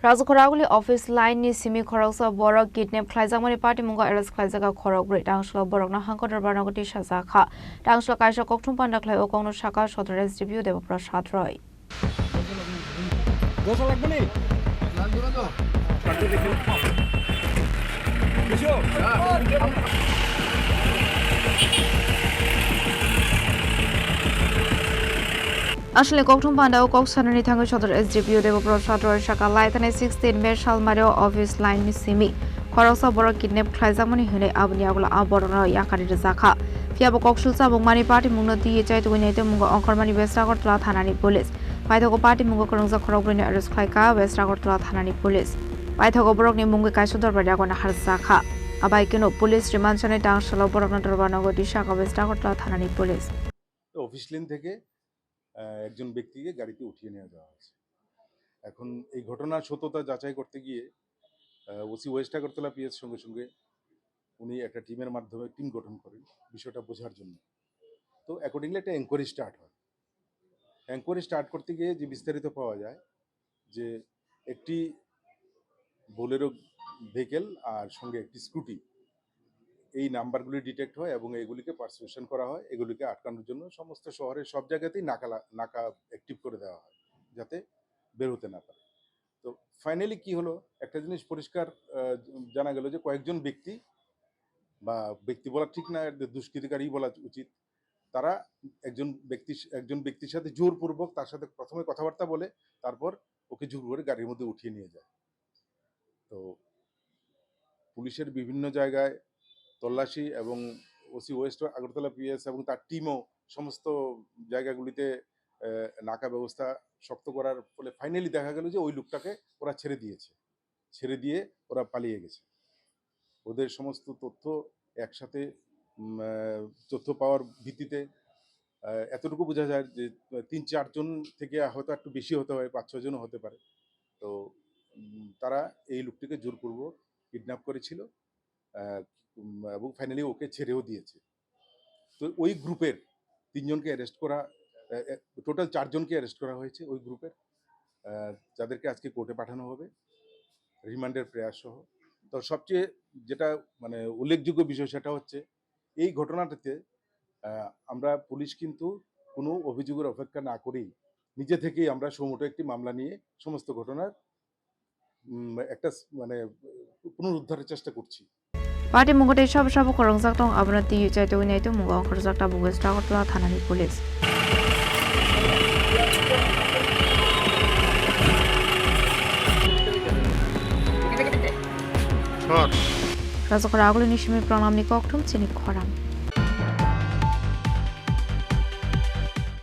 Razukharaguli office line ni simi khoroksa borok kidnap khlaijamani party mungo arrest khlaijaga khorokbre tangslo borokna hangkodar barnagoti sajaka tangslo kaisa kokthum panda khlai okongno shaka sodres review deba prasad roy গোসল লাগবে নি লাগবে না তো কাটতে দেখি কিছু আসলে kokthum panda o koksanani thango sodor SDPO deba prasad roy shaka laitane 16 me shalmario office line ni simi khoroksa borok kidnap khlaijamani hune abni agula aborona yakari zakha fiabo koksulsa bongmani party mungno diye chai tuinaite mungo onkormani Westrakortla thanani police Paithoko party mungo korongsa khorokbreni arrest khlaika Westrakortla thanani police Paithoko borokni mungo kaisa dorbari agona harsakha abai keno police remand chane tangsalo borokna dorbanagoti shaka Westrakortla thanani police office lane থেকে একজন ব্যক্তিকে গাড়িতে উঠিয়ে নিয়ে যাওয়া হয়েছে। এখন এই ঘটনার সত্যতা যাচাই করতে গিয়ে ওসি ওয়েস্টাকরতলা পিএস সঙ্গে সঙ্গে উনি একটা টিমের মাধ্যমে টিম গঠন করেন বিষয়টা বোঝার জন্য। তো অ্যাকর্ডিংলি একটা এনকোয়ারি স্টার্ট হয়। এনকোয়ারি স্টার্ট করতে গিয়ে যে বিস্তারিত পাওয়া যায় যে একটি বোলেরো ভেহিকেল আর সঙ্গে একটি স্কুটি এই নাম্বারগুলি ডিটেক্ট হয় এবং এগুলিকে পারসিকিউশন করা হয়, এগুলিকে আটকানোর জন্য সমস্ত শহরের সব জায়গাতেই নাকা অ্যাক্টিভ করে দেওয়া হয় যাতে বের হতে না পারে। তো ফাইনালি কি হলো, একটা জিনিস পরিষ্কার জানা গেল যে কয়েকজন ব্যক্তি বা ব্যক্তি বলা ঠিক না, দুষ্কৃতিকারী বলা উচিত, তারা একজন ব্যক্তির সাথে জোরপূর্বক তার সাথে প্রথমে কথাবার্তা বলে তারপর ওকে জোর করে গাড়ির মধ্যে উঠিয়ে নিয়ে যায়। তো পুলিশের বিভিন্ন জায়গায় তল্লাশি এবং ওসি ওয়েস্ট আগরতলা পিএস এবং তার টিমও সমস্ত জায়গাগুলিতে নাকা ব্যবস্থা শক্ত করার ফলে ফাইনালি দেখা গেল যে ওই লোকটাকে ওরা ছেড়ে দিয়ে ওরা পালিয়ে গেছে। ওদের সমস্ত তথ্য একসাথে তথ্য পাওয়ার ভিত্তিতে এতটুকু বোঝা যায় যে ৩-৪ জন থেকে হয়তো একটু বেশি হতে হয়, ৫-৬ জনও হতে পারে। তো তারা এই লোকটিকে জোরপূর্বক কিডন্যাপ করেছিল এবং ফাইনালি ওকে ছেড়েও দিয়েছে। তো ওই গ্রুপের ৩ জনকে অ্যারেস্ট করা, টোটাল ৪ জনকে অ্যারেস্ট করা হয়েছে ওই গ্রুপের, যাদেরকে আজকে কোর্টে পাঠানো হবে রিমান্ডের প্রয়াস সহ। তো সবচেয়ে যেটা মানে উল্লেখযোগ্য বিষয় সেটা হচ্ছে এই ঘটনাটাতে আমরা পুলিশ কিন্তু কোনো অভিযোগের অপেক্ষা না করেই নিজে থেকেই আমরা সুমোটো একটি মামলা নিয়ে সমস্ত ঘটনার একটা মানে পুনরুদ্ধারের চেষ্টা করছি। Party mungo de shab korongsak tong abna ti chai to nei to mungo khorjak ta Westrakortla thanani police Razukharaguli ni simi pranamni kokthum chini khoram